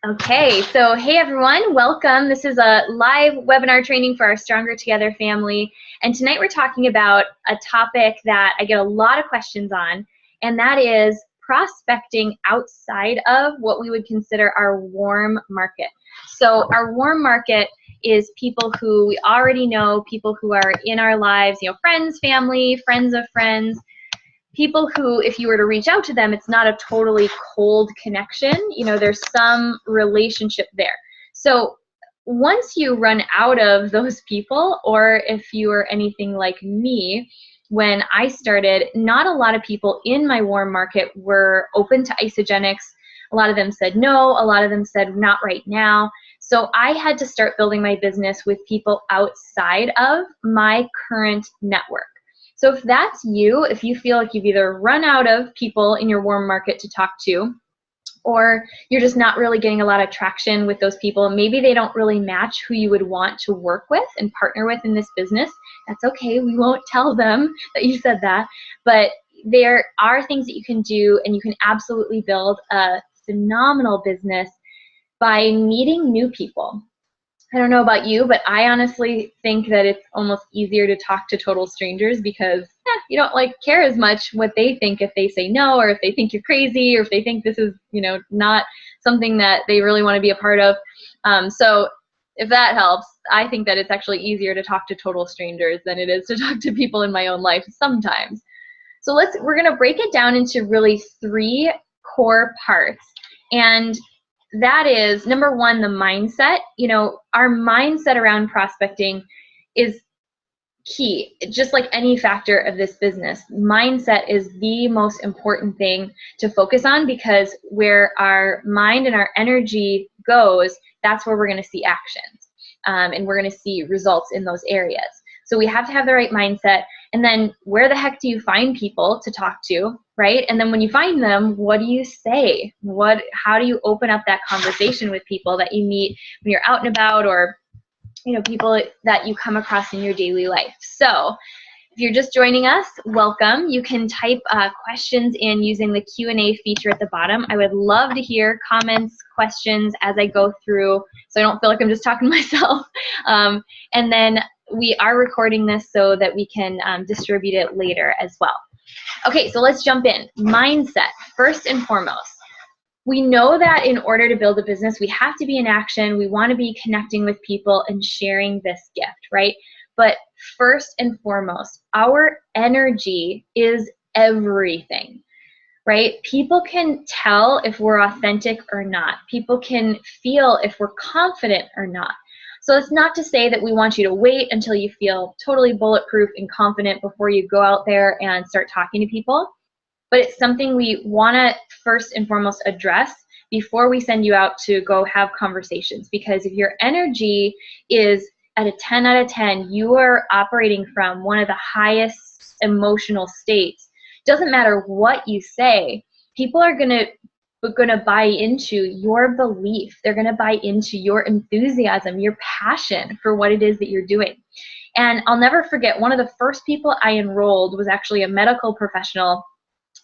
Okay, so hey everyone, welcome. This is a live webinar training for our Stronger Together family. And tonight we're talking about a topic that I get a lot of questions on, and that is prospecting outside of what we would consider our warm market. So our warm market is people who we already know, people who are in our lives, friends, family, friends of friends, people who, if you were to reach out to them, it's not a totally cold connection. There's some relationship there. So once you run out of those people, or if you are anything like me, when I started, not a lot of people in my warm market were open to Isagenix. A lot of them said no. A lot of them said not right now. So I had to start building my business with people outside of my current network. So if that's you, if you feel like you've either run out of people in your warm market to talk to, or you're just not really getting a lot of traction with those people, maybe they don't really match who you would want to work with and partner with in this business, that's okay. We won't tell them that you said that. But there are things that you can do, and you can absolutely build a phenomenal business by meeting new people. I don't know about you, but I honestly think that it's almost easier to talk to total strangers because you don't care as much what they think if they say no, or if they think you're crazy, or if they think this is not something that they really want to be a part of. So if that helps, I think that it's actually easier to talk to total strangers than it is to talk to people in my own life sometimes. So we're going to break it down into really 3 core parts. And that is, number 1, the mindset. Our mindset around prospecting is key. Just like any factor of this business, mindset is the most important thing to focus on, because where our mind and our energy goes, that's where we're going to see actions. And we're going to see results in those areas. So we have to have the right mindset. And then where the heck do you find people to talk to, right? And then when you find them, what do you say? How do you open up that conversation with people that you meet when you're out and about, or people that you come across in your daily life? So if you're just joining us, welcome. You can type questions in using the Q&A feature at the bottom. I would love to hear comments, questions as I go through, so I don't feel like I'm just talking to myself. And then we are recording this so that we can distribute it later as well. Okay, so let's jump in. Mindset, first and foremost. We know that in order to build a business, we have to be in action. We want to be connecting with people and sharing this gift, right? But first and foremost, our energy is everything, right? People can tell if we're authentic or not. People can feel if we're confident or not. So it's not to say that we want you to wait until you feel totally bulletproof and confident before you go out there and start talking to people. But it's something we want to first and foremost address before we send you out to go have conversations. Because if your energy is at a 10 out of 10, you are operating from one of the highest emotional states. Doesn't matter what you say, people are going to buy into your belief. They're going to buy into your enthusiasm, your passion for what it is that you're doing. And I'll never forget, one of the first people I enrolled was actually a medical professional.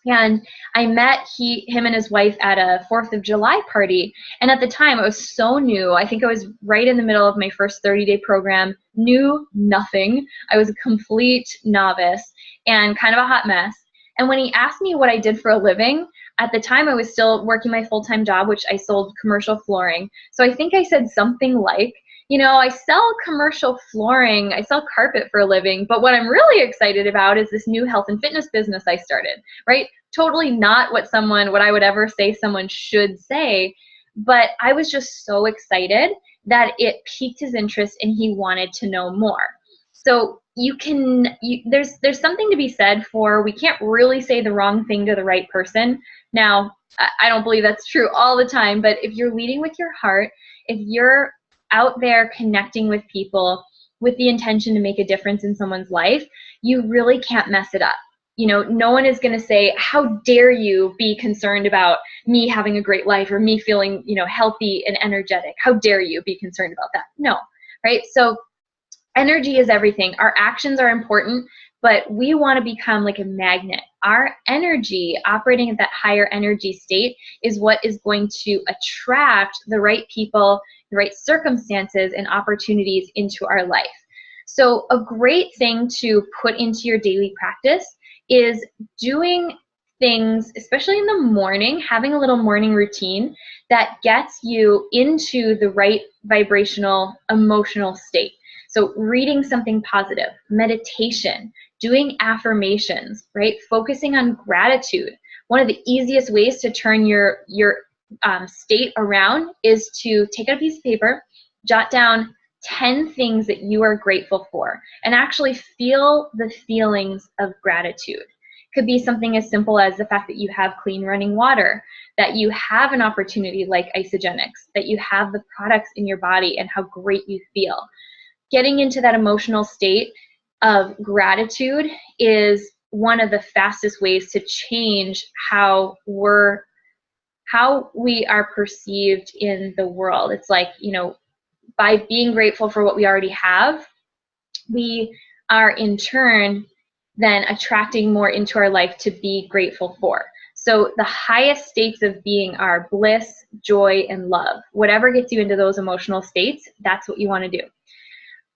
And I met him and his wife at a 4th of July party. And at the time, I was so new. I think I was right in the middle of my first 30-day program, knew nothing. I was a complete novice and kind of a hot mess. And when he asked me what I did for a living, at the time I was still working my full-time job, which I sold commercial flooring. So I think I said something like, I sell commercial flooring, I sell carpet for a living, but what I'm really excited about is this new health and fitness business I started, right? Totally not what I would ever say someone should say, but I was just so excited that it piqued his interest and he wanted to know more. So there's something to be said for, we can't really say the wrong thing to the right person. Now, I don't believe that's true all the time, but if you're leading with your heart, if you're out there connecting with people with the intention to make a difference in someone's life, you really can't mess it up. No one is going to say, how dare you be concerned about me having a great life or me feeling, healthy and energetic. How dare you be concerned about that? No, right? So energy is everything. Our actions are important, but we want to become like a magnet. Our energy, operating at that higher energy state, is what is going to attract the right people, the right circumstances, and opportunities into our life. So a great thing to put into your daily practice is doing things, especially in the morning, having a little morning routine that gets you into the right vibrational, emotional state. So reading something positive, meditation, doing affirmations, right? Focusing on gratitude. One of the easiest ways to turn your state around is to take out a piece of paper, jot down 10 things that you are grateful for, and actually feel the feelings of gratitude. Could be something as simple as the fact that you have clean running water, that you have an opportunity like Isagenix, that you have the products in your body and how great you feel. Getting into that emotional state of gratitude is one of the fastest ways to change how we are perceived in the world. It's like, by being grateful for what we already have, we are in turn then attracting more into our life to be grateful for. So the highest states of being are bliss, joy, and love. Whatever gets you into those emotional states, that's what you want to do.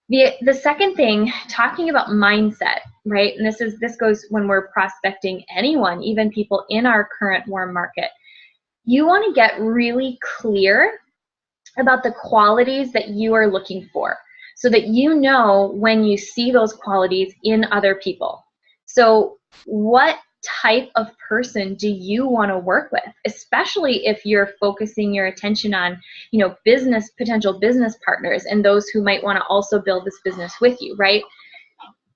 The second thing, talking about mindset, right? And this goes when we're prospecting anyone, even people in our current warm market. You want to get really clear about the qualities that you are looking for, so that you know when you see those qualities in other people. So what type of person do you want to work with, especially if you're focusing your attention on, potential business partners and those who might want to also build this business with you, right?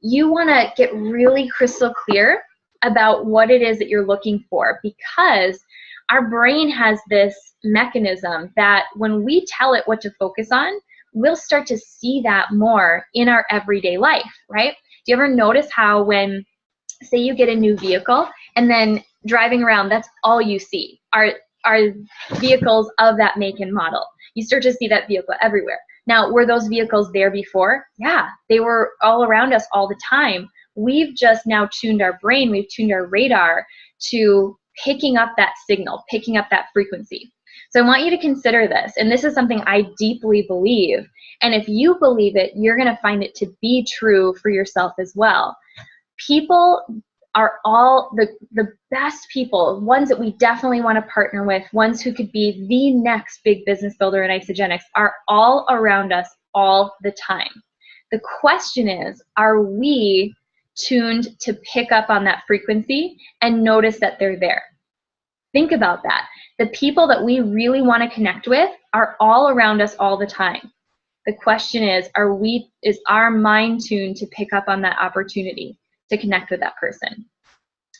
You want to get really crystal clear about what it is that you're looking for, because our brain has this mechanism that when we tell it what to focus on, we'll start to see that more in our everyday life, right? Do you ever notice how when, say you get a new vehicle and then driving around, that's all you see are vehicles of that make and model. You start to see that vehicle everywhere. Now, were those vehicles there before? Yeah, they were all around us all the time. We've just now tuned our brain, we've tuned our radar to picking up that signal, picking up that frequency. So I want you to consider this, and this is something I deeply believe, and if you believe it, you're going to find it to be true for yourself as well. People are all the best people, ones that we definitely want to partner with, ones who could be the next big business builder in Isagenix, are all around us all the time. The question is, are we tuned to pick up on that frequency and notice that they're there? Think about that. The people that we really want to connect with are all around us all the time. The question is our mind tuned to pick up on that opportunity to connect with that person?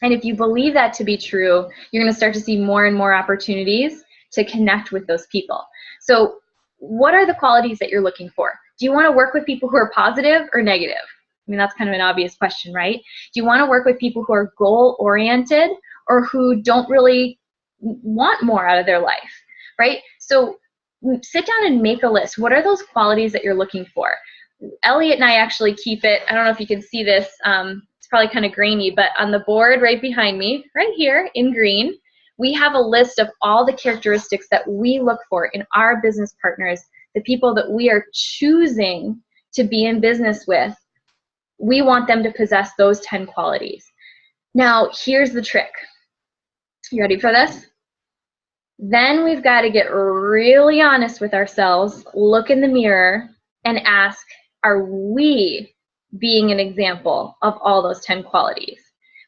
And if you believe that to be true, you're going to start to see more and more opportunities to connect with those people. So what are the qualities that you're looking for? Do you want to work with people who are positive or negative? I mean, that's kind of an obvious question, right? Do you want to work with people who are goal-oriented or who don't really want more out of their life, right? So sit down and make a list. What are those qualities that you're looking for? Elliot and I actually keep it, I don't know if you can see this, it's probably kind of grainy, but on the board right behind me, right here in green, we have a list of all the characteristics that we look for in our business partners, the people that we are choosing to be in business with. We want them to possess those 10 qualities. Now, here's the trick. You ready for this? Then we've got to get really honest with ourselves, look in the mirror, and ask, are we being an example of all those 10 qualities?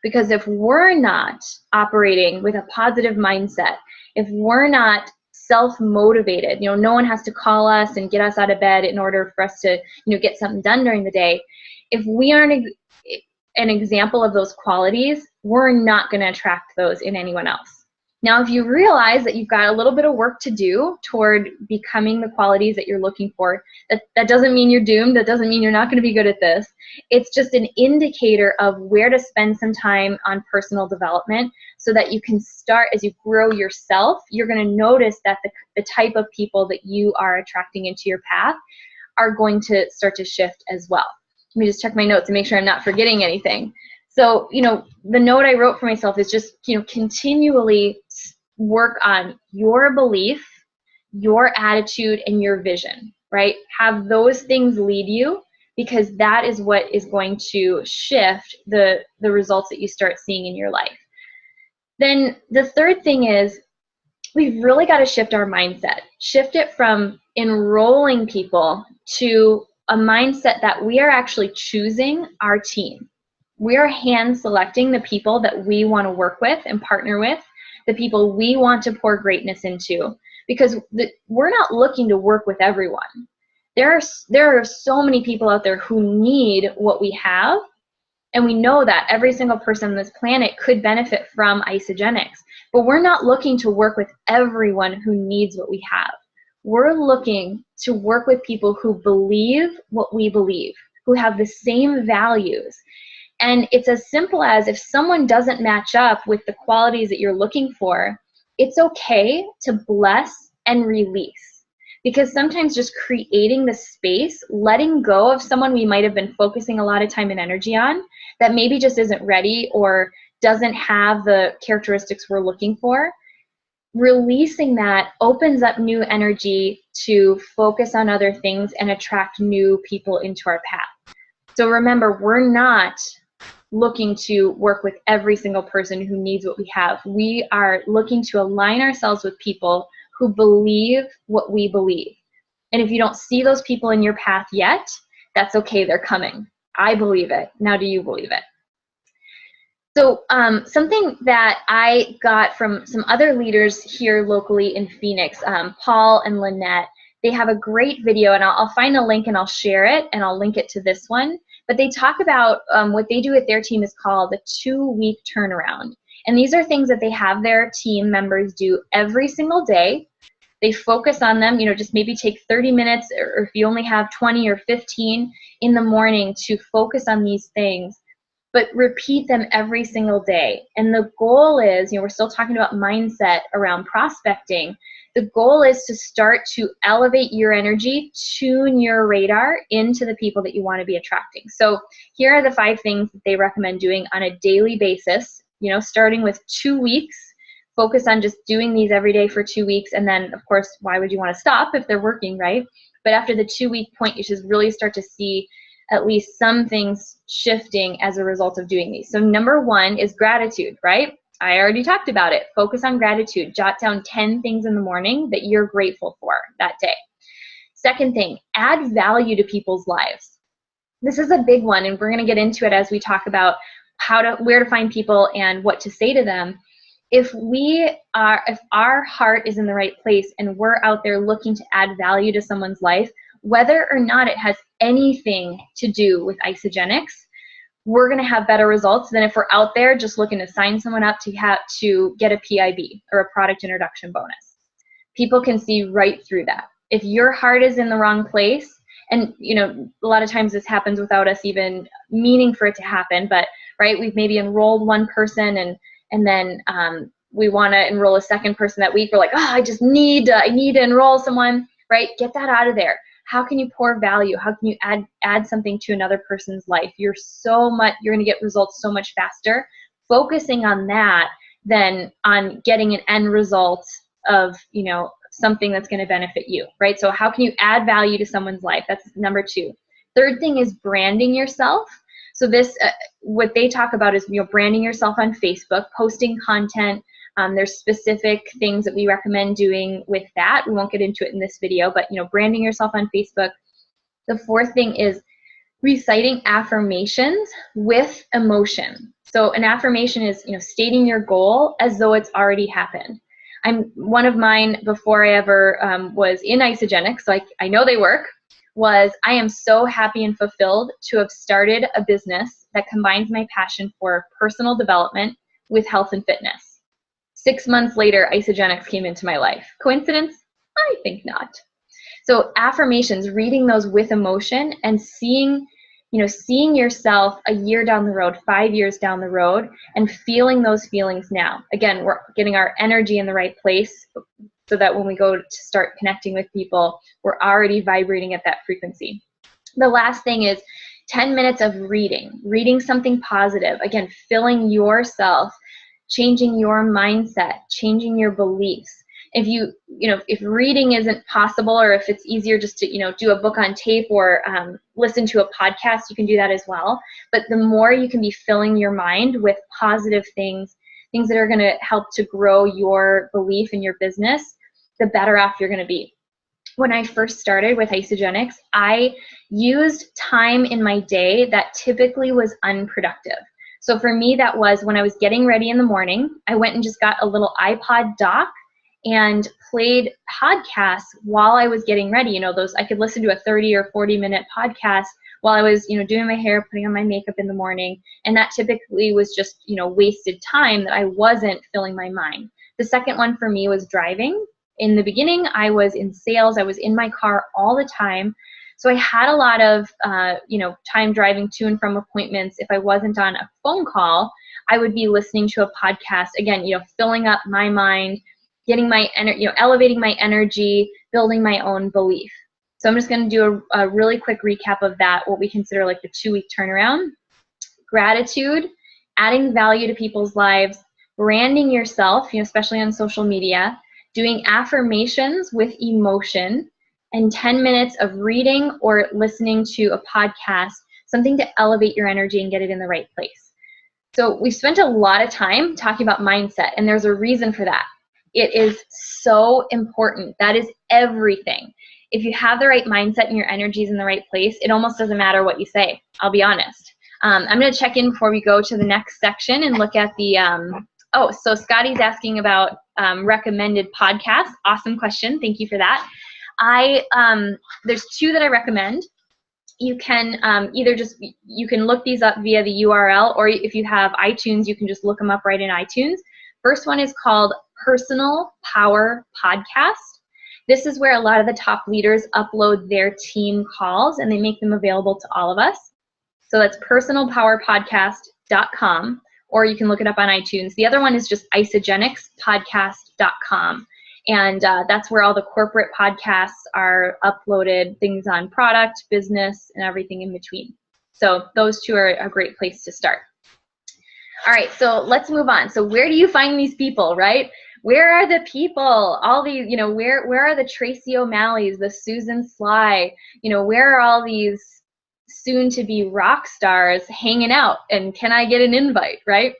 Because if we're not operating with a positive mindset, if we're not self-motivated, no one has to call us and get us out of bed in order for us to, get something done during the day. If we aren't an example of those qualities, we're not going to attract those in anyone else. Now, if you realize that you've got a little bit of work to do toward becoming the qualities that you're looking for, that doesn't mean you're doomed. That doesn't mean you're not going to be good at this. It's just an indicator of where to spend some time on personal development so that you can start, as you grow yourself, you're going to notice that the type of people that you are attracting into your path are going to start to shift as well. Let me just check my notes and make sure I'm not forgetting anything. So, the note I wrote for myself is just, continually work on your belief, your attitude, and your vision, right? Have those things lead you, because that is what is going to shift the results that you start seeing in your life. Then the third thing is, we've really got to shift our mindset. Shift it from enrolling people to a mindset that we are actually choosing our team. We are hand selecting the people that we want to work with and partner with, the people we want to pour greatness into, because we're not looking to work with everyone. There are so many people out there who need what we have, and we know that every single person on this planet could benefit from Isagenix. But we're not looking to work with everyone who needs what we have. We're looking to work with people who believe what we believe, who have the same values. And it's as simple as, if someone doesn't match up with the qualities that you're looking for, it's okay to bless and release. Because sometimes just creating the space, letting go of someone we might have been focusing a lot of time and energy on, that maybe just isn't ready or doesn't have the characteristics we're looking for, releasing that opens up new energy to focus on other things and attract new people into our path. So remember, we're not looking to work with every single person who needs what we have. We are looking to align ourselves with people who believe what we believe. And if you don't see those people in your path yet, that's okay, they're coming. I believe it. Now do you believe it? So something that I got from some other leaders here locally in Phoenix, Paul and Lynette, they have a great video, and I'll find a link and I'll share it, and I'll link it to this one. But they talk about what they do with their team is called the 2-week turnaround. And these are things that they have their team members do every single day. They focus on them, just maybe take 30 minutes, or if you only have 20 or 15 in the morning, to focus on these things, but repeat them every single day. And the goal is, we're still talking about mindset around prospecting. The goal is to start to elevate your energy, tune your radar into the people that you want to be attracting. So here are the 5 things that they recommend doing on a daily basis, starting with 2 weeks. Focus on just doing these every day for 2 weeks. And then, of course, why would you want to stop if they're working, right? But after the 2-week point, you should really start to see at least some things shifting as a result of doing these. So number 1 is gratitude, right? I already talked about it. Focus on gratitude. Jot down 10 things in the morning that you're grateful for that day. Second thing, add value to people's lives. This is a big one, and we're going to get into it as we talk about where to find people and what to say to them. If our heart is in the right place and we're out there looking to add value to someone's life, whether or not it has anything to do with Isagenix, we're going to have better results than if we're out there just looking to sign someone up to get a PIB or a product introduction bonus. People can see right through that. If your heart is in the wrong place, and a lot of times this happens without us even meaning for it to happen, but right, we've maybe enrolled one person and then we want to enroll a second person that week. We're like, I need to enroll someone, right? Get that out of there. How can you pour value? How can you add something to another person's life? You're going to get results so much faster focusing on that than on getting an end result of, something that's going to benefit you, right? So how can you add value to someone's life? That's number 2. Third thing is branding yourself. So this, what they talk about is, branding yourself on Facebook, posting content. There's specific things that we recommend doing with that. We won't get into it in this video, but branding yourself on Facebook. The 4th thing is reciting affirmations with emotion. So an affirmation is, stating your goal as though it's already happened. One of mine before I ever was in Isagenix, so I know they work, was I am so happy and fulfilled to have started a business that combines my passion for personal development with health and fitness. 6 months later, Isagenix came into my life. Coincidence? I think not. So affirmations, reading those with emotion and seeing yourself a year down the road, 5 years down the road, and feeling those feelings now. Again, we're getting our energy in the right place so that when we go to start connecting with people, we're already vibrating at that frequency. The last thing is 10 minutes of reading something positive, again, filling yourself, changing your mindset, changing your beliefs. If if reading isn't possible, or if it's easier just to, do a book on tape or listen to a podcast, you can do that as well. But the more you can be filling your mind with positive things that are going to help to grow your belief in your business, the better off you're going to be. When I first started with Isagenix, I used time in my day that typically was unproductive. So for me, that was when I was getting ready in the morning, I went and just got a little iPod dock and played podcasts while I was getting ready. I could listen to a 30 or 40-minute podcast while I was, doing my hair, putting on my makeup in the morning. And that typically was just, wasted time that I wasn't filling my mind. The second one for me was driving. In the beginning, I was in sales. I was in my car all the time. So I had a lot of, time driving to and from appointments. If I wasn't on a phone call, I would be listening to a podcast, again, filling up my mind, getting my elevating my energy, building my own belief. So I'm just going to do a really quick recap of that, what we consider like the 2-week turnaround. Gratitude, adding value to people's lives, branding yourself, especially on social media, doing affirmations with emotion, and 10 minutes of reading or listening to a podcast, something to elevate your energy and get it in the right place. So we've spent a lot of time talking about mindset, and there's a reason for that. It is so important. That is everything. If you have the right mindset and your energy is in the right place, it almost doesn't matter what you say, I'll be honest. I'm going to check in before we go to the next section and look at the, so Scotty's asking about recommended podcasts. Awesome question. Thank you for that. There's 2 that I recommend. You can you can look these up via the URL, or if you have iTunes, you can just look them up right in iTunes. First one is called Personal Power Podcast. This is where a lot of the top leaders upload their team calls, and they make them available to all of us. So that's personalpowerpodcast.com, or you can look it up on iTunes. The other one is just isagenixpodcast.com. And that's where all the corporate podcasts are uploaded, things on product, business, and everything in between. So those 2 are a great place to start. All right, so let's move on. So where do you find these people, right? Where are the people? All these, where are the Tracy O'Malley's, the Susan Sly? Where are all these soon-to-be rock stars hanging out? And can I get an invite, right?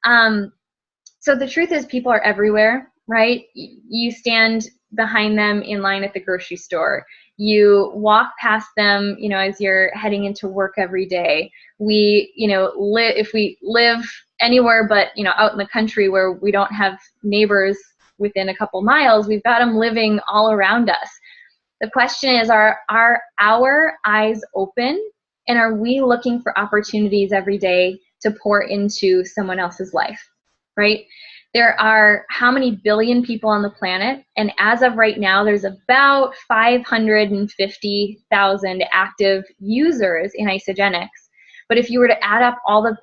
So the truth is, people are everywhere, right? You stand behind them in line at the grocery store. You walk past them, as you're heading into work every day. If we live anywhere but, out in the country where we don't have neighbors within a couple miles, we've got them living all around us. The question is, are our eyes open, and are we looking for opportunities every day to pour into someone else's life, right? There are how many billion people on the planet, and as of right now, there's about 550,000 active users in Isagenix. But if you were to add up all the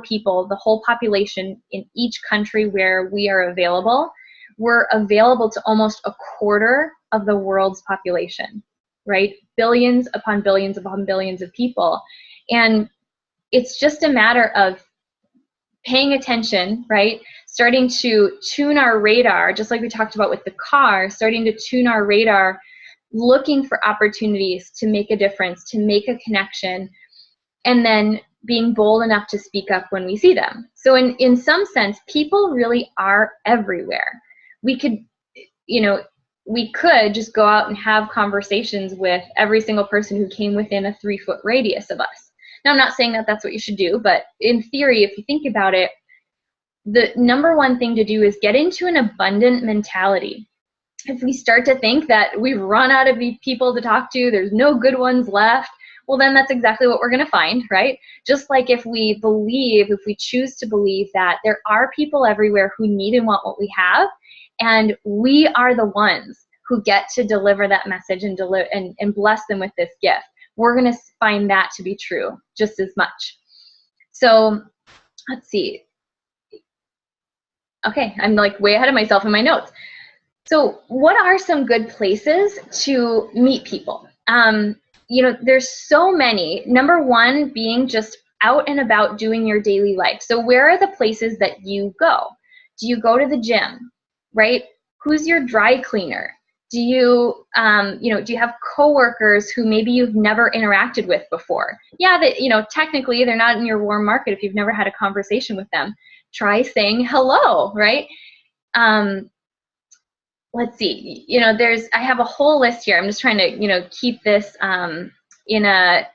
people, the whole population in each country where we are available, we're available to almost a quarter of the world's population, right? Billions upon billions upon billions of people. And it's just a matter of paying attention, right? Starting to tune our radar, just like we talked about with the car, starting to tune our radar, looking for opportunities to make a difference, to make a connection, and then being bold enough to speak up when we see them. So in some sense, people really are everywhere. We could just go out and have conversations with every single person who came within a 3-foot radius of us. Now, I'm not saying that that's what you should do, but in theory, if you think about it, the number one thing to do is get into an abundant mentality. If we start to think that we've run out of people to talk to, there's no good ones left, well, then that's exactly what we're going to find, right? Just like if we choose to believe that there are people everywhere who need and want what we have, and we are the ones who get to deliver that message and bless them with this gift, we're going to find that to be true just as much. So let's see. Okay, I'm like way ahead of myself in my notes. So what are some good places to meet people? there's so many. Number one being just out and about doing your daily life. So where are the places that you go? Do you go to the gym, right? Who's your dry cleaner? Do you, do you have coworkers who maybe you've never interacted with before? Yeah, that, technically they're not in your warm market if you've never had a conversation with them. Try saying hello, right? Let's see, I have a whole list here. I'm just trying to, keep this in a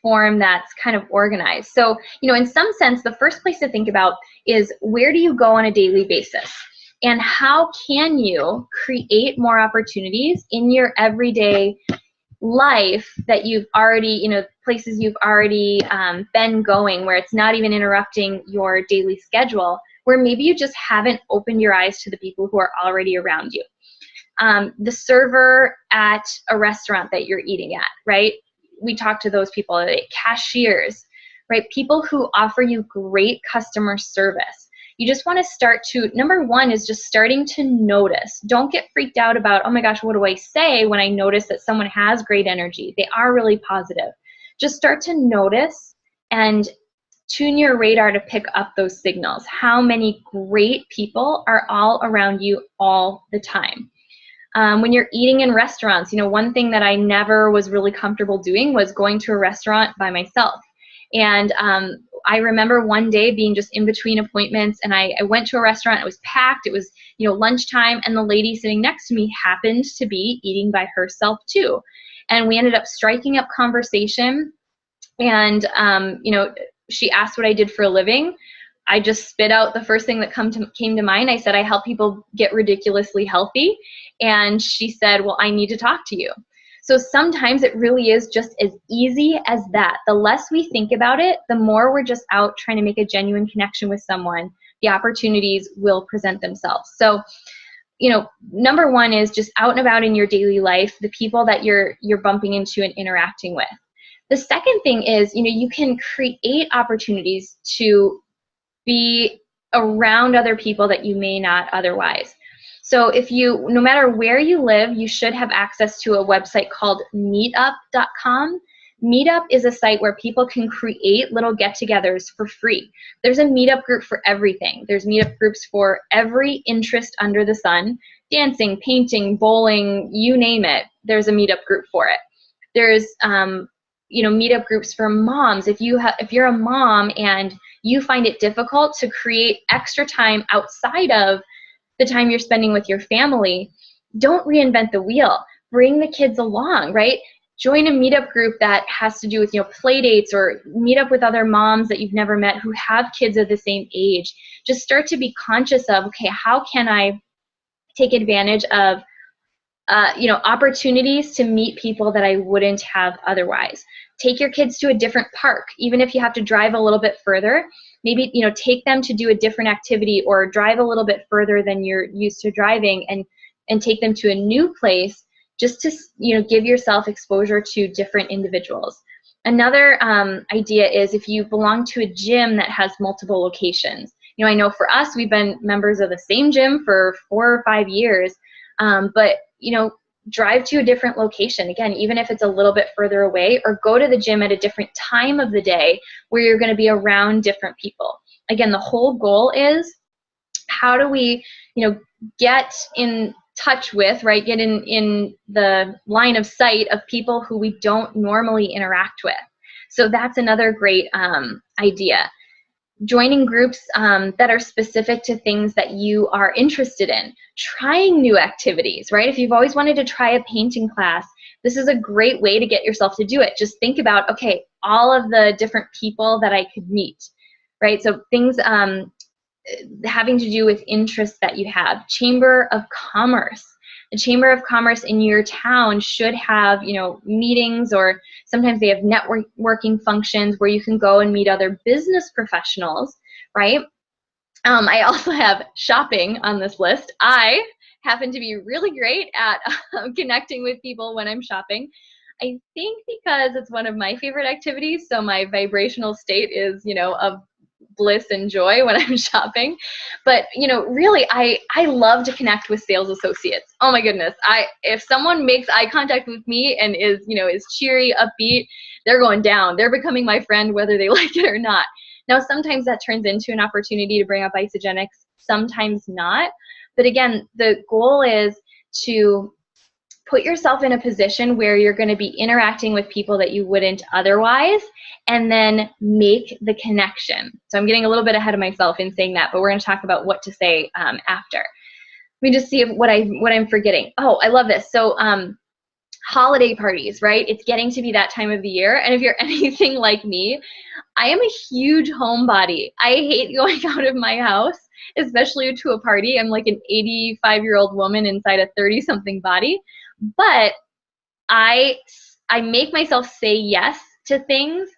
form that's kind of organized. So, in some sense, the first place to think about is, where do you go on a daily basis? And how can you create more opportunities in your everyday life that you've already, places you've already been going, where it's not even interrupting your daily schedule, where maybe you just haven't opened your eyes to the people who are already around you. The server at a restaurant that you're eating at, right? We talk to those people, cashiers, right? People who offer you great customer service. You just want to start to, number one is just starting to notice. Don't get freaked out about, oh my gosh, what do I say when I notice that someone has great energy? They are really positive. Just start to notice and tune your radar to pick up those signals. How many great people are all around you all the time? When you're eating in restaurants, one thing that I never was really comfortable doing was going to a restaurant by myself. And I remember one day being just in between appointments, and I went to a restaurant. It was packed. It was, lunchtime, and the lady sitting next to me happened to be eating by herself too. And we ended up striking up conversation. And she asked what I did for a living. I just spit out the first thing that came to mind. I said, I help people get ridiculously healthy. And she said, well, I need to talk to you. So sometimes it really is just as easy as that. The less we think about it, the more we're just out trying to make a genuine connection with someone, the opportunities will present themselves. So, number one is just out and about in your daily life, the people that you're bumping into and interacting with. The second thing is, you can create opportunities to be around other people that you may not otherwise. So no matter where you live, you should have access to a website called meetup.com. Meetup is a site where people can create little get-togethers for free. There's a meetup group for everything. There's meetup groups for every interest under the sun. Dancing, painting, bowling, you name it. There's a meetup group for it. There's meetup groups for moms. If you're a mom and you find it difficult to create extra time outside of the time you're spending with your family, don't reinvent the wheel. Bring the kids along, right? Join a meetup group that has to do with, play dates, or meet up with other moms that you've never met who have kids of the same age. Just start to be conscious of, okay, how can I take advantage of opportunities to meet people that I wouldn't have otherwise. Take your kids to a different park, even if you have to drive a little bit further. Maybe, take them to do a different activity, or drive a little bit further than you're used to driving, and take them to a new place, just to, give yourself exposure to different individuals. Another idea is, if you belong to a gym that has multiple locations. I know for us, we've been members of the same gym for 4 or 5 years, but drive to a different location, again, even if it's a little bit further away, or go to the gym at a different time of the day where you're going to be around different people. Again, the whole goal is, how do we, get in touch with, right, get in the line of sight of people who we don't normally interact with. So that's another great idea. Joining groups that are specific to things that you are interested in. Trying new activities, right? If you've always wanted to try a painting class, this is a great way to get yourself to do it. Just think about, okay, all of the different people that I could meet, right? So things having to do with interests that you have. Chamber of Commerce. The Chamber of Commerce in your town should have, meetings, or sometimes they have networking functions where you can go and meet other business professionals, right? I also have shopping on this list. I happen to be really great at connecting with people when I'm shopping. I think because it's one of my favorite activities, so my vibrational state is, of bliss and joy when I'm shopping. But, really, I love to connect with sales associates. Oh my goodness. If someone makes eye contact with me and is cheery, upbeat, they're going down. They're becoming my friend whether they like it or not. Now, sometimes that turns into an opportunity to bring up Isagenix, sometimes not. But again, the goal is to put yourself in a position where you're going to be interacting with people that you wouldn't otherwise, and then make the connection. So I'm getting a little bit ahead of myself in saying that, but we're going to talk about what to say after. Let me just see what I'm forgetting. Oh, I love this. So holiday parties, right? It's getting to be that time of the year, and if you're anything like me, I am a huge homebody. I hate going out of my house, especially to a party. I'm like an 85-year-old woman inside a 30-something body. But I make myself say yes to things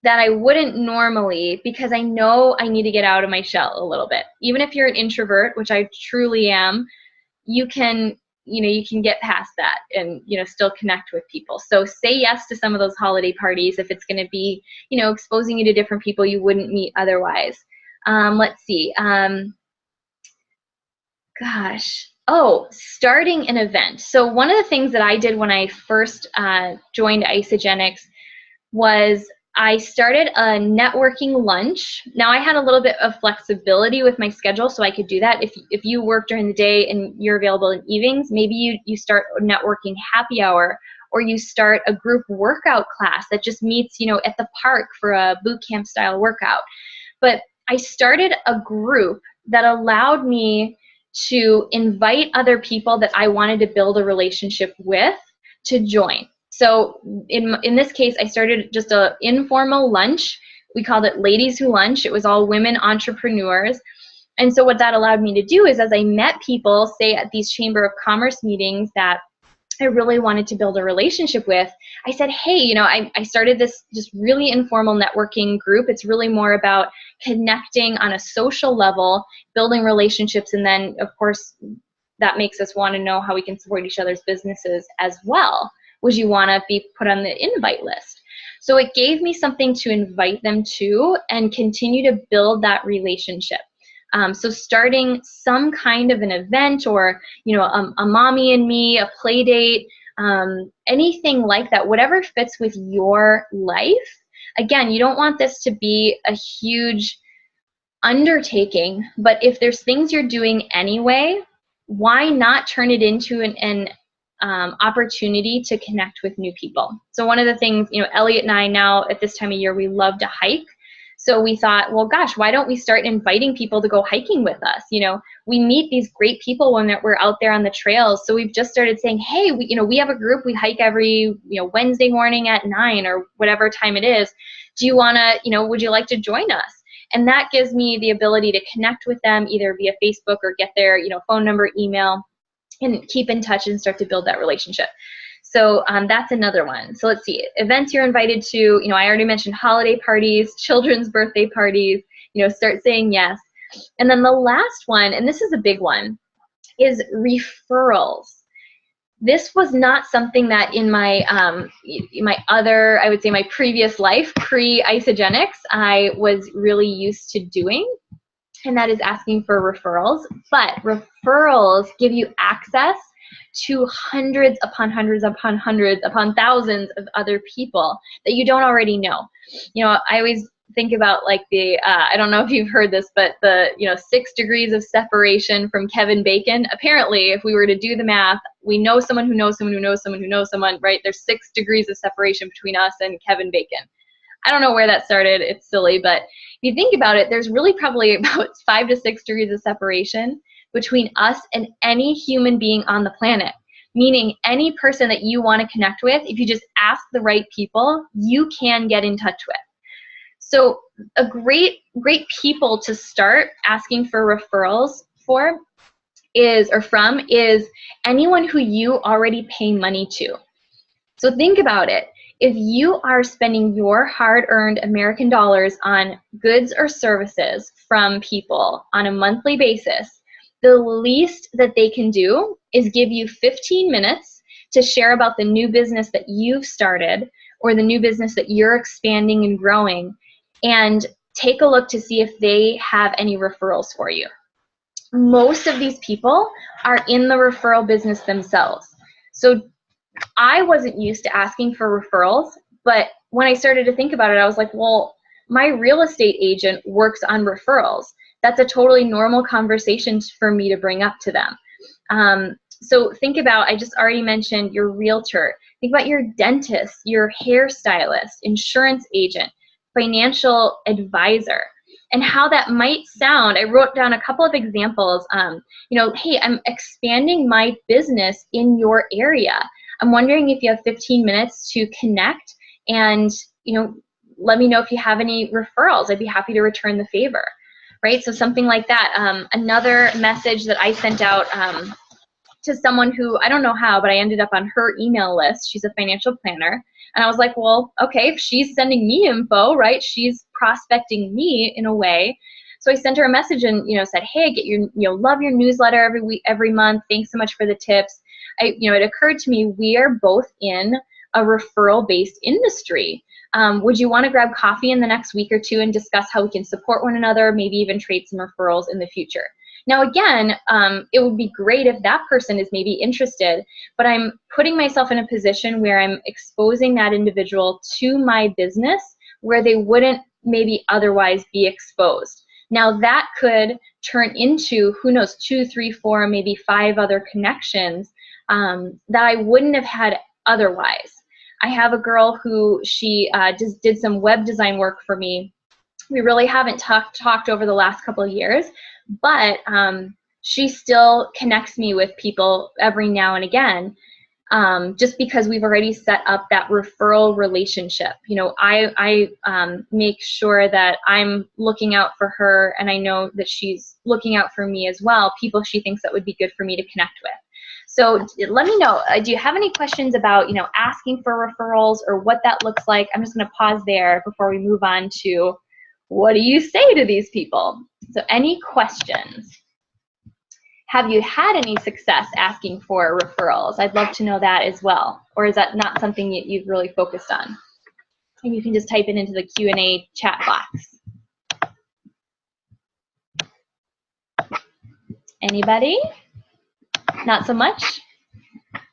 that I wouldn't normally, because I know I need to get out of my shell a little bit. Even if you're an introvert, which I truly am, you can get past that and, still connect with people. So say yes to some of those holiday parties if it's going to be, exposing you to different people you wouldn't meet otherwise. Let's see. Starting an event. So one of the things that I did when I first joined Isagenix was I started a networking lunch. Now I had a little bit of flexibility with my schedule, so I could do that. If you work during the day and you're available in evenings, maybe you start a networking happy hour, or you start a group workout class that just meets, at the park for a boot camp style workout. But I started a group that allowed me to invite other people that I wanted to build a relationship with to join. So in this case, I started just an informal lunch. We called it Ladies Who Lunch. It was all women entrepreneurs. And so what that allowed me to do is, as I met people, say at these Chamber of Commerce meetings that I really wanted to build a relationship with, I said, hey, I started this just really informal networking group. It's really more about connecting on a social level, building relationships, and then, of course, that makes us want to know how we can support each other's businesses as well. Would you want to be put on the invite list? So it gave me something to invite them to and continue to build that relationship. So starting some kind of an event, or a mommy and me, a play date, anything like that, whatever fits with your life. Again, you don't want this to be a huge undertaking, but if there's things you're doing anyway, why not turn it into an opportunity to connect with new people? So one of the things, Elliot and I now at this time of year, we love to hike. So we thought, well, gosh, why don't we start inviting people to go hiking with us? We meet these great people when we're out there on the trails. So we've just started saying, hey, we have a group. We hike every, Wednesday morning at 9 or whatever time it is. Do you want to, would you like to join us? And that gives me the ability to connect with them either via Facebook or get their, phone number, email, and keep in touch and start to build that relationship. So that's another one. So let's see, events you're invited to, I already mentioned holiday parties, children's birthday parties, start saying yes. And then the last one, and this is a big one, is referrals. This was not something that in my other, I would say my previous life, pre-Isagenix, I was really used to doing, and that is asking for referrals. But referrals give you access to hundreds upon hundreds upon hundreds upon thousands of other people that you don't already know. I always think about like I don't know if you've heard this, but the 6 degrees of separation from Kevin Bacon. Apparently, if we were to do the math, we know someone who knows someone who knows someone who knows someone, right? There's 6 degrees of separation between us and Kevin Bacon. I don't know where that started. It's silly, but if you think about it, there's really probably about 5 to 6 degrees of separation between us and any human being on the planet. Meaning any person that you want to connect with, if you just ask the right people, you can get in touch with. So a great people to start asking for referrals from is anyone who you already pay money to. So think about it. If you are spending your hard-earned American dollars on goods or services from people on a monthly basis, the least that they can do is give you 15 minutes to share about the new business that you've started or the new business that you're expanding and growing. And take a look to see if they have any referrals for you. Most of these people are in the referral business themselves. So I wasn't used to asking for referrals, but when I started to think about it, I was like, well, my real estate agent works on referrals. That's a totally normal conversation for me to bring up to them. So think about, I just already mentioned your realtor. Think about your dentist, your hairstylist, insurance agent, financial advisor, and how that might sound. I wrote down a couple of examples. Hey, I'm expanding my business in your area. I'm wondering if you have 15 minutes to connect and, let me know if you have any referrals. I'd be happy to return the favor, right? So something like that. Another message that I sent out to someone who, I don't know how, but I ended up on her email list. She's a financial planner. And I was like, well, okay, if she's sending me info, right, she's prospecting me in a way. So I sent her a message and, said, hey, I get your, love your newsletter every week, every month. Thanks so much for the tips. It occurred to me, we are both in a referral-based industry. Would you want to grab coffee in the next week or two and discuss how we can support one another, maybe even trade some referrals in the future? Now, again, it would be great if that person is maybe interested, but I'm putting myself in a position where I'm exposing that individual to my business where they wouldn't maybe otherwise be exposed. Now, that could turn into, who knows, 2, 3, 4, maybe 5 other connections that I wouldn't have had otherwise. I have a girl who she just did some web design work for me. We really haven't talked over the last couple of years, but she still connects me with people every now and again, just because we've already set up that referral relationship. I make sure that I'm looking out for her, and I know that she's looking out for me as well, people she thinks that would be good for me to connect with. So let me know, do you have any questions about, asking for referrals or what that looks like? I'm just going to pause there before we move on to what do you say to these people? So any questions? Have you had any success asking for referrals? I'd love to know that as well. Or is that not something that you've really focused on? And you can just type it into the Q&A chat box. Anybody? Not so much?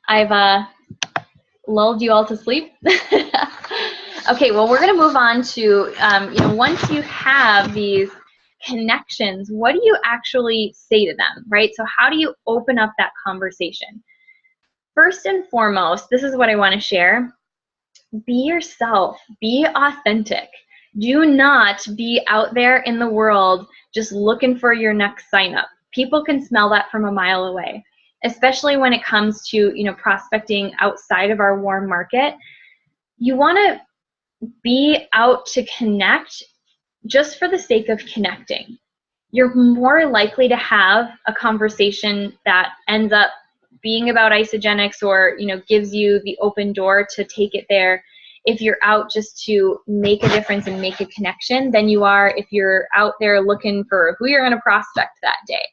I've lulled you all to sleep. Okay, well, we're going to move on to, once you have these connections, what do you actually say to them, right? So how do you open up that conversation? First and foremost, this is what I want to share. Be yourself. Be authentic. Do not be out there in the world just looking for your next sign up. People can smell that from a mile away, especially when it comes to, prospecting outside of our warm market. You want to be out to connect just for the sake of connecting. You're more likely to have a conversation that ends up being about Isagenix or, gives you the open door to take it there if you're out just to make a difference and make a connection than you are if you're out there looking for who you're going to prospect that day.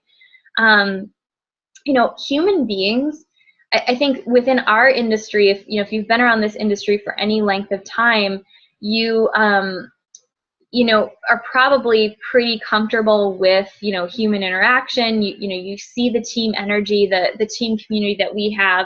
Human beings, I think within our industry, if you've been around this industry for any length of time, you are probably pretty comfortable with human interaction. You see the team energy, the team community that we have,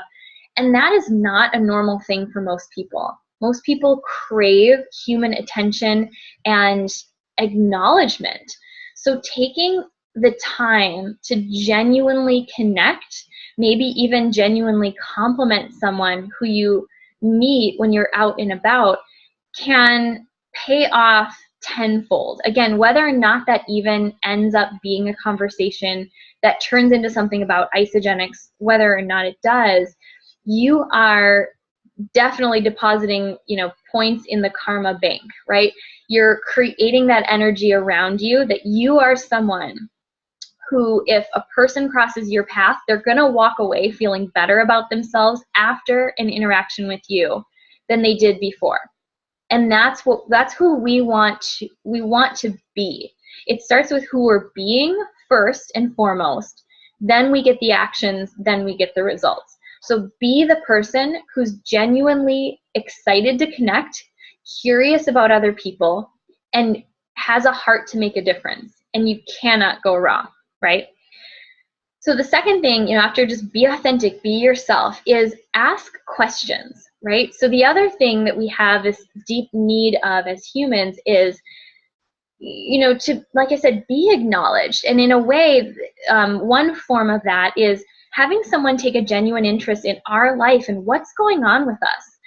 and that is not a normal thing for most people. Most people crave human attention and acknowledgement. So taking the time to genuinely connect, maybe even genuinely compliment someone who you meet when you're out and about, can pay off tenfold. Again, whether or not that even ends up being a conversation that turns into something about Isagenix, whether or not it does, you are definitely depositing, points in the karma bank, right? You're creating that energy around you that you are someone who, if a person crosses your path, they're going to walk away feeling better about themselves after an interaction with you than they did before. And that's who we want to be. It starts with who we're being first and foremost. Then we get the actions, then we get the results. So be the person who's genuinely excited to connect, curious about other people, and has a heart to make a difference, and you cannot go wrong, right? So the second thing, after just be authentic, be yourself, is ask questions, right? So the other thing that we have this deep need of as humans is, to, like I said, be acknowledged. And in a way, one form of that is having someone take a genuine interest in our life and what's going on with us.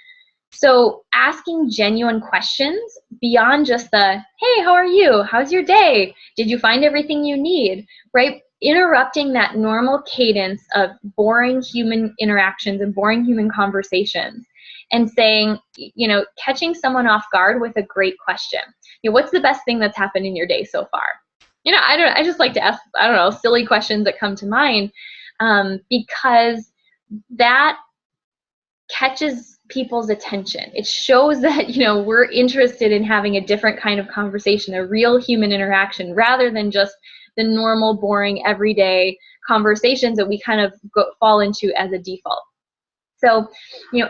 So asking genuine questions beyond just the, hey, how are you? How's your day? Did you find everything you need? Right? Interrupting that normal cadence of boring human interactions and boring human conversations and saying, catching someone off guard with a great question. What's the best thing that's happened in your day so far? I just like to ask, silly questions that come to mind, because that catches people's attention. It shows that, we're interested in having a different kind of conversation, a real human interaction, rather than just the normal, boring, everyday conversations that we kind of fall into as a default. So,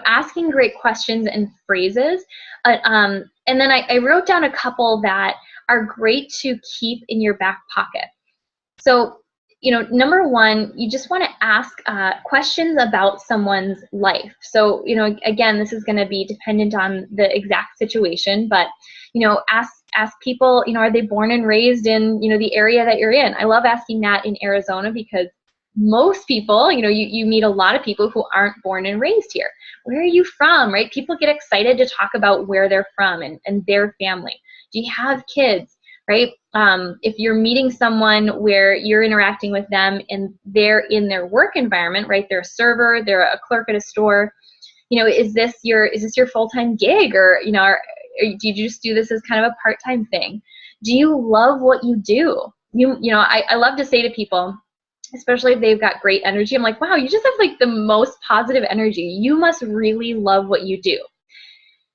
asking great questions and phrases. And then I wrote down a couple that are great to keep in your back pocket. So, number one, you just want to ask questions about someone's life. So, again, this is going to be dependent on the exact situation, but, ask people, are they born and raised in, the area that you're in? I love asking that in Arizona because most people, you meet a lot of people who aren't born and raised here. Where are you from, right? People get excited to talk about where they're from and their family. Do you have kids, right? If you're meeting someone where you're interacting with them and they're in their work environment, right? They're a server, they're a clerk at a store. Is this your full-time gig, or or do you just do this as kind of a part-time thing? Do you love what you do? I love to say to people, especially if they've got great energy, I'm like, wow, you just have like the most positive energy. You must really love what you do.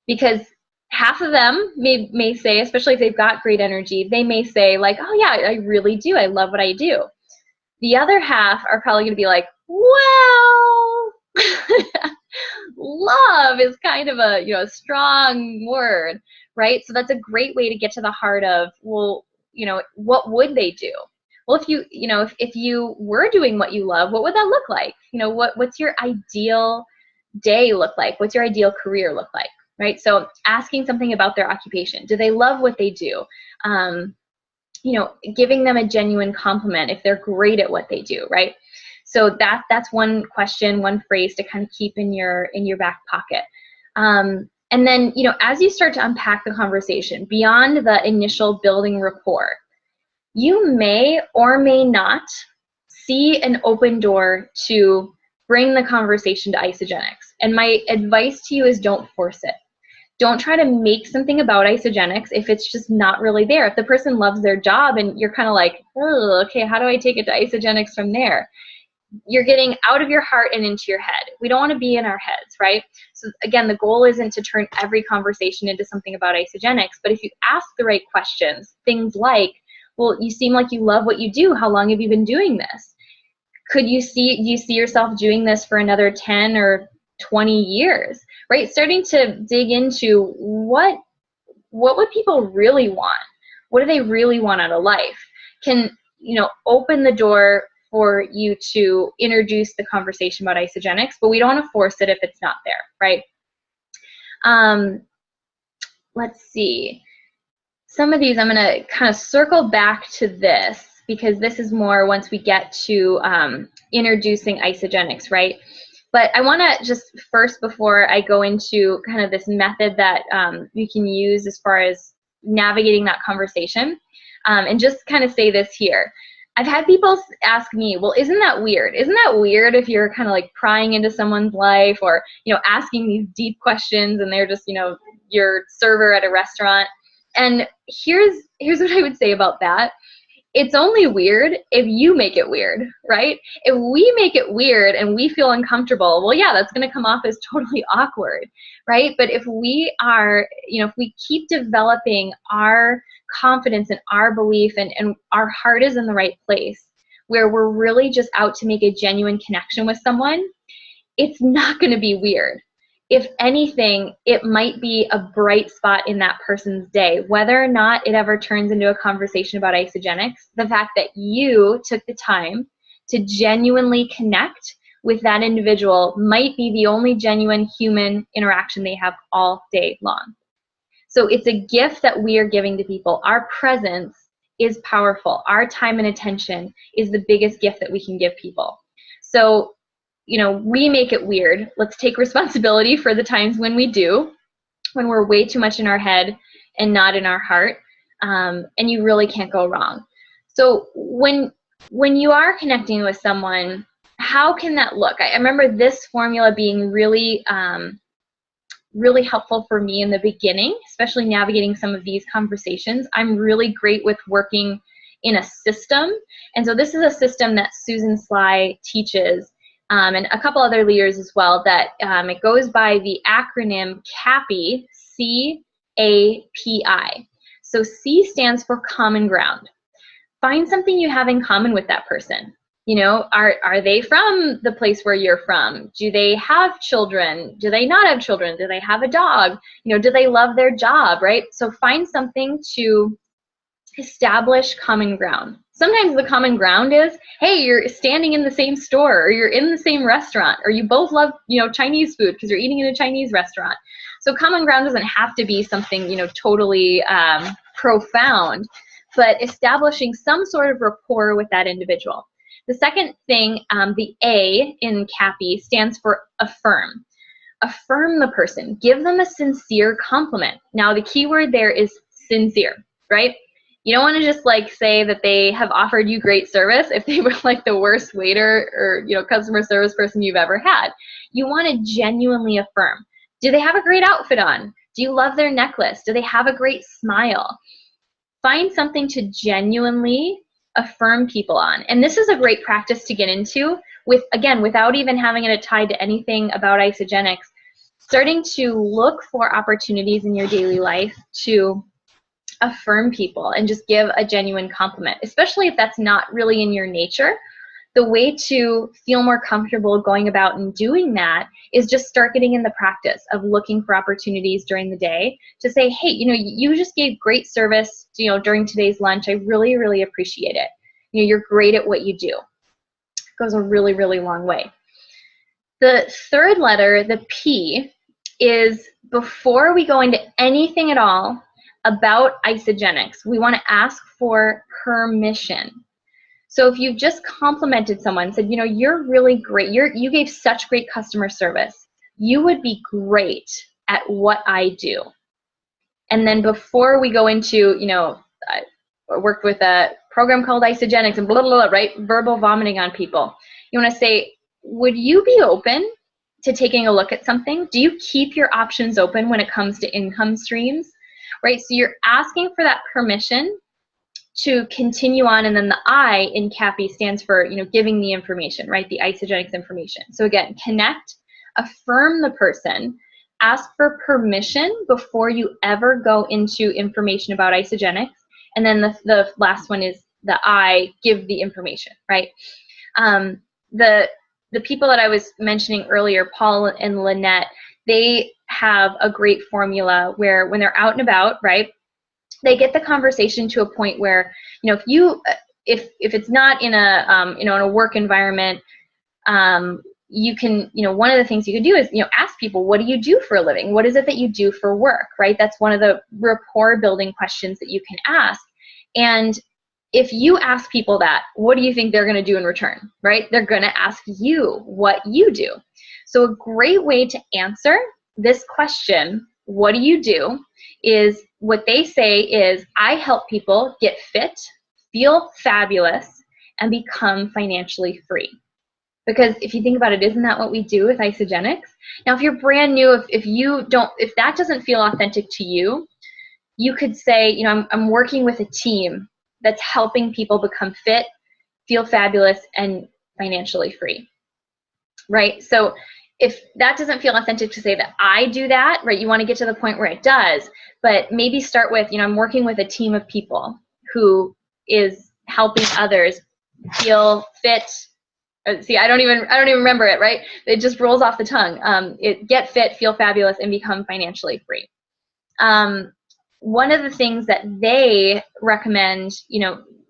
Because half of them may say, especially if they've got great energy, they may say like, oh yeah, I really do. I love what I do. The other half are probably going to be like, well, love is kind of a strong word, right? So that's a great way to get to the heart of, well, what would they do? Well, if you were doing what you love, what would that look like? What's your ideal day look like? What's your ideal career look like? Right? So asking something about their occupation. Do they love what they do? Giving them a genuine compliment if they're great at what they do, right? So that's one question, one phrase to kind of keep in your back pocket. And then, as you start to unpack the conversation beyond the initial building rapport, you may or may not see an open door to bring the conversation to Isagenix. And my advice to you is don't force it. Don't try to make something about Isagenix if it's just not really there. If the person loves their job and you're kind of like, oh, okay, how do I take it to Isagenix from there? You're getting out of your heart and into your head. We don't want to be in our heads, right? So again, the goal isn't to turn every conversation into something about Isagenix, but if you ask the right questions, things like, well, you seem like you love what you do. How long have you been doing this? Do you see yourself doing this for another 10 or 20 years, right? Starting to dig into what would people really want? What do they really want out of life? Can, open the door for you to introduce the conversation about Isagenix, but we don't want to force it if it's not there, right? Let's see. Some of these I'm going to kind of circle back to this because this is more once we get to introducing Isagenix, right? But I want to just first, before I go into kind of this method that you can use as far as navigating that conversation, and just kind of say this here. I've had people ask me, well, isn't that weird? Isn't that weird if you're kind of like prying into someone's life or, asking these deep questions and they're just, your server at a restaurant? And here's what I would say about that. It's only weird if you make it weird, right? If we make it weird and we feel uncomfortable, well, yeah, that's going to come off as totally awkward, right? But if we are, if we keep developing our confidence and our belief and our heart is in the right place, where we're really just out to make a genuine connection with someone, it's not going to be weird. if anything, it might be a bright spot in that person's day. Whether or not it ever turns into a conversation about Isagenix, the fact that you took the time to genuinely connect with that individual might be the only genuine human interaction they have all day long. So it's a gift that we are giving to people. Our presence is powerful. Our time and attention is the biggest gift that we can give people. So, we make it weird. Let's take responsibility for the times when we do, when we're way too much in our head and not in our heart, and you really can't go wrong. So when you are connecting with someone, how can that look? I remember this formula being really, really helpful for me in the beginning, especially navigating some of these conversations. I'm really great with working in a system. And so this is a system that Susan Sly teaches, and a couple other leaders as well, that it goes by the acronym CAPI, C-A-P-I. So C stands for common ground. Find something you have in common with that person. Are they from the place where you're from? Do they have children? Do they not have children? Do they have a dog? Do they love their job, right? So find something to establish common ground. Sometimes the common ground is, hey, you're standing in the same store, or you're in the same restaurant, or you both love, Chinese food because you're eating in a Chinese restaurant. So common ground doesn't have to be something, totally profound, but establishing some sort of rapport with that individual. The second thing, the A in CAPI stands for affirm. Affirm the person. Give them a sincere compliment. Now, the key word there is sincere, right? You don't want to just say that they have offered you great service if they were the worst waiter or customer service person you've ever had. You want to genuinely affirm. Do they have a great outfit on? Do you love their necklace? Do they have a great smile? Find something to genuinely affirm people on. And this is a great practice to get into without even having it tied to anything about Isagenix, starting to look for opportunities in your daily life to affirm people and just give a genuine compliment, especially if that's not really in your nature. The way to feel more comfortable going about and doing that is just start getting in the practice of looking for opportunities during the day to say, hey, you just gave great service, during today's lunch. I really, really appreciate it. You're great at what you do. It goes a really, really long way. The third letter, the P, is before we go into anything at all about Isagenix, we want to ask for permission. So if you've just complimented someone, said, you're really great, you gave such great customer service, you would be great at what I do. And then before we go into, I worked with a program called Isagenix and blah, blah, blah, right? Verbal vomiting on people. You want to say, would you be open to taking a look at something? Do you keep your options open when it comes to income streams, right? So you're asking for that permission to continue on, and then the I in CAPI stands for, giving the information, right? The Isagenix information. So again, connect, affirm the person, ask for permission before you ever go into information about Isagenix, and then the last one is the I, give the information, right? The people that I was mentioning earlier, Paul and Lynette, they have a great formula where when they're out and about, right, they get the conversation to a point where, if it's not in a in a work environment, you can, one of the things you can do is, ask people, what do you do for a living? What is it that you do for work, right? That's one of the rapport building questions that you can ask. And if you ask people that, what do you think they're going to do in return, right? They're going to ask you what you do. So a great way to answer this question, what do you do, is what they say is, I help people get fit, feel fabulous, and become financially free. Because if you think about it, isn't that what we do with Isagenix? Now, if you're brand new, if that doesn't feel authentic to you, you could say, I'm working with a team that's helping people become fit, feel fabulous, and financially free, right? So if that doesn't feel authentic to say that I do that, right, you want to get to the point where it does, but maybe start with, I'm working with a team of people who is helping others feel fit, See, I don't even remember it, right? It just rolls off the tongue. Get fit, feel fabulous, and become financially free. One of the things that they recommend,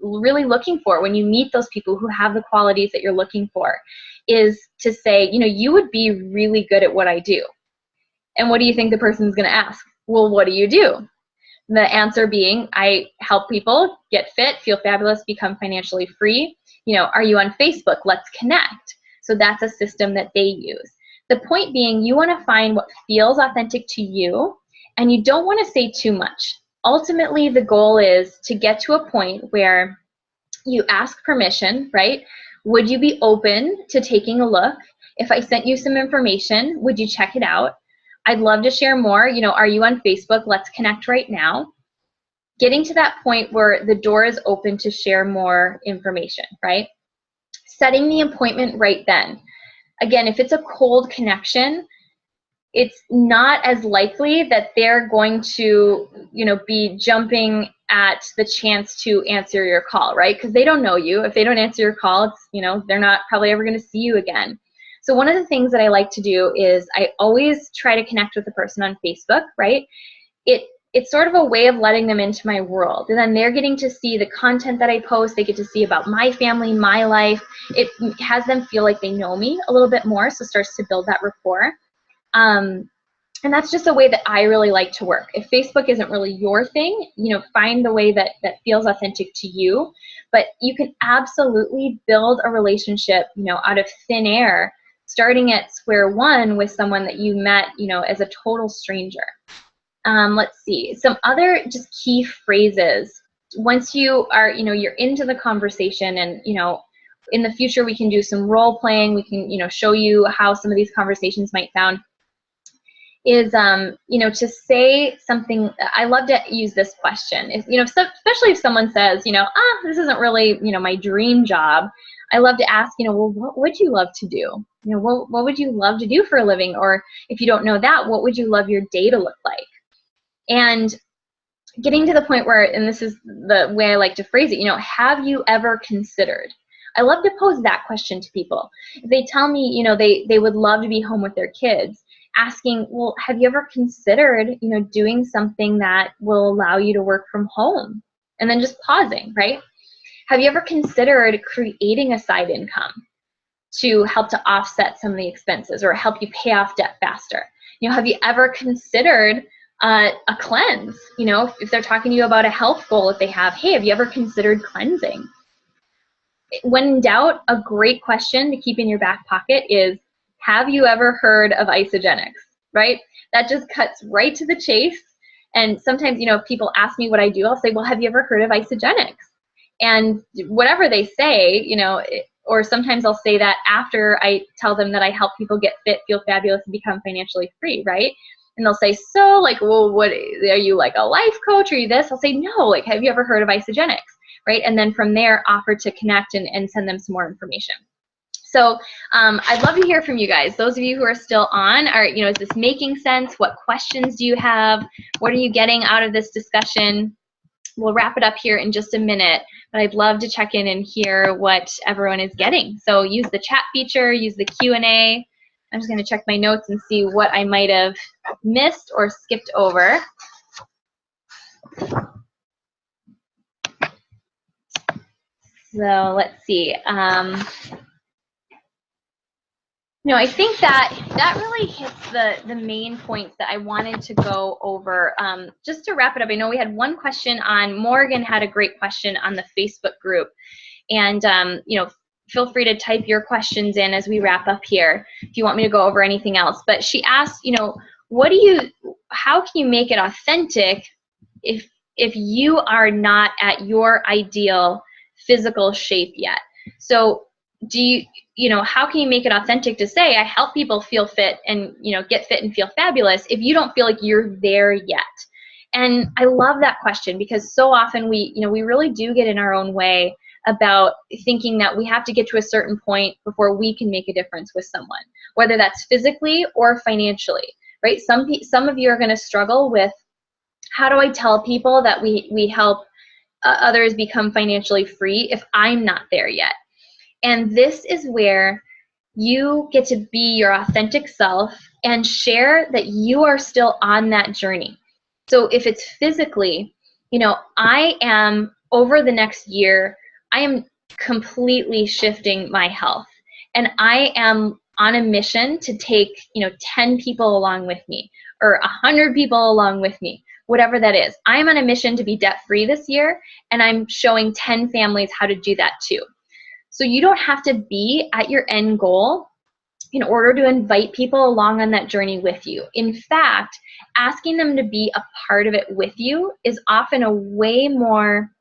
really looking for when you meet those people who have the qualities that you're looking for is to say, you would be really good at what I do. And what do you think the person's going to ask? Well, what do you do? The answer being, I help people get fit, feel fabulous, become financially free. Are you on Facebook? Let's connect. So that's a system that they use. The point being, you want to find what feels authentic to you, and you don't want to say too much. Ultimately, the goal is to get to a point where you ask permission, right? Would you be open to taking a look? If I sent you some information, would you check it out? I'd love to share more. Are you on Facebook? Let's connect right now. Getting to that point where the door is open to share more information, right? Setting the appointment right then. Again, if it's a cold connection, it's not as likely that they're going to, be jumping at the chance to answer your call, right? Because they don't know you. If they don't answer your call, it's, they're not probably ever going to see you again. So one of the things that I like to do is I always try to connect with the person on Facebook, right? It's sort of a way of letting them into my world. And then they're getting to see the content that I post. They get to see about my family, my life. It has them feel like they know me a little bit more, so it starts to build that rapport. And that's just a way that I really like to work. If Facebook isn't really your thing, find the way that feels authentic to you. But you can absolutely build a relationship, out of thin air, starting at square one with someone that you met, as a total stranger. Let's see, some other just key phrases. Once you are, you're into the conversation, and, in the future we can do some role playing. We can, show you how some of these conversations might sound. Is, to say something. I love to use this question. Especially if someone says, this isn't really, my dream job. I love to ask, well, what would you love to do? What would you love to do for a living? Or if you don't know that, what would you love your day to look like? And getting to the point where, and this is the way I like to phrase it, have you ever considered? I love to pose that question to people. If they tell me, they would love to be home with their kids, asking, well, have you ever considered, doing something that will allow you to work from home? And then just pausing, right? Have you ever considered creating a side income to help to offset some of the expenses or help you pay off debt faster? Have you ever considered a cleanse? If they're talking to you about a health goal, if they have you ever considered cleansing? When in doubt, a great question to keep in your back pocket is, have you ever heard of Isagenix, right? That just cuts right to the chase. And sometimes, if people ask me what I do, I'll say, well, have you ever heard of Isagenix? And whatever they say, or sometimes I'll say that after I tell them that I help people get fit, feel fabulous, and become financially free, right? And they'll say, so, well, what, are you like a life coach? Are you this? I'll say, no, have you ever heard of Isagenix, right? And then from there, offer to connect and send them some more information. So I'd love to hear from you guys. Those of you who are still on, is this making sense? What questions do you have? What are you getting out of this discussion? We'll wrap it up here in just a minute, but I'd love to check in and hear what everyone is getting. So use the chat feature, use the Q&A. I'm just going to check my notes and see what I might have missed or skipped over. So let's see. I think that really hits the main points that I wanted to go over. Just to wrap it up, I know we had one question on, Morgan had a great question on the Facebook group. And, feel free to type your questions in as we wrap up here if you want me to go over anything else. But she asked, how can you make it authentic if you are not at your ideal physical shape yet? So how can you make it authentic to say, I help people feel fit and, get fit and feel fabulous, if you don't feel like you're there yet? And I love that question, because so often we really do get in our own way about thinking that we have to get to a certain point before we can make a difference with someone, whether that's physically or financially, right? Some of you are going to struggle with, how do I tell people that we help others become financially free if I'm not there yet? And this is where you get to be your authentic self and share that you are still on that journey. So if it's physically, I am over the next year, I am completely shifting my health. And I am on a mission to take, 10 people along with me or 100 people along with me, whatever that is. I'm on a mission to be debt-free this year, and I'm showing 10 families how to do that too. So you don't have to be at your end goal in order to invite people along on that journey with you. In fact, asking them to be a part of it with you is often a way more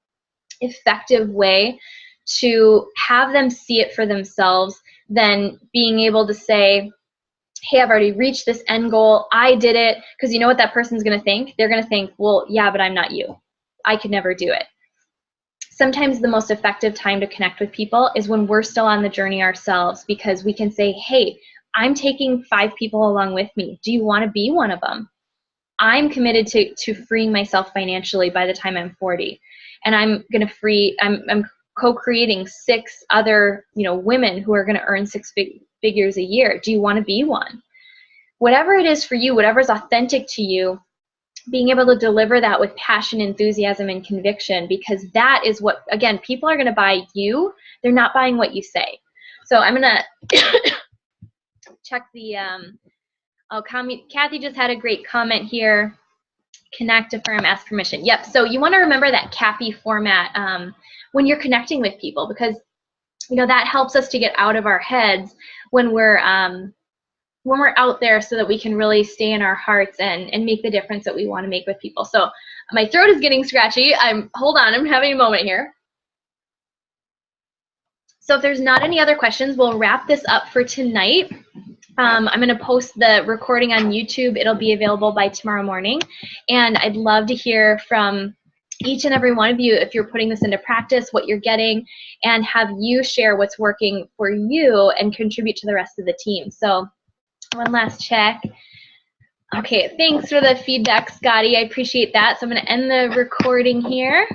effective way to have them see it for themselves than being able to say, hey, I've already reached this end goal, I did it. Because you know what that person's going to think? They're going to think, well, yeah, but I'm not you. I could never do it. Sometimes the most effective time to connect with people is when we're still on the journey ourselves, because we can say, hey, I'm taking 5 people along with me. Do you want to be one of them? I'm committed to freeing myself financially by the time I'm 40. And I'm co-creating 6 other, women who are going to earn 6 figures a year. Do you want to be one? Whatever it is for you, whatever's authentic to you, being able to deliver that with passion, enthusiasm, and conviction, because that is what, again, people are going to buy you. They're not buying what you say. So I'm going to check the, Kathy just had a great comment here. Connect, affirm, ask permission. Yep, so you want to remember that CAPI format when you're connecting with people, because, that helps us to get out of our heads when we're out there, so that we can really stay in our hearts and make the difference that we want to make with people. So my throat is getting scratchy. Hold on, I'm having a moment here. So if there's not any other questions, we'll wrap this up for tonight. I'm going to post the recording on YouTube. It'll be available by tomorrow morning. And I'd love to hear from each and every one of you if you're putting this into practice, what you're getting, and have you share what's working for you and contribute to the rest of the team. So one last check. Okay, thanks for the feedback, Scotty. I appreciate that. So I'm going to end the recording here.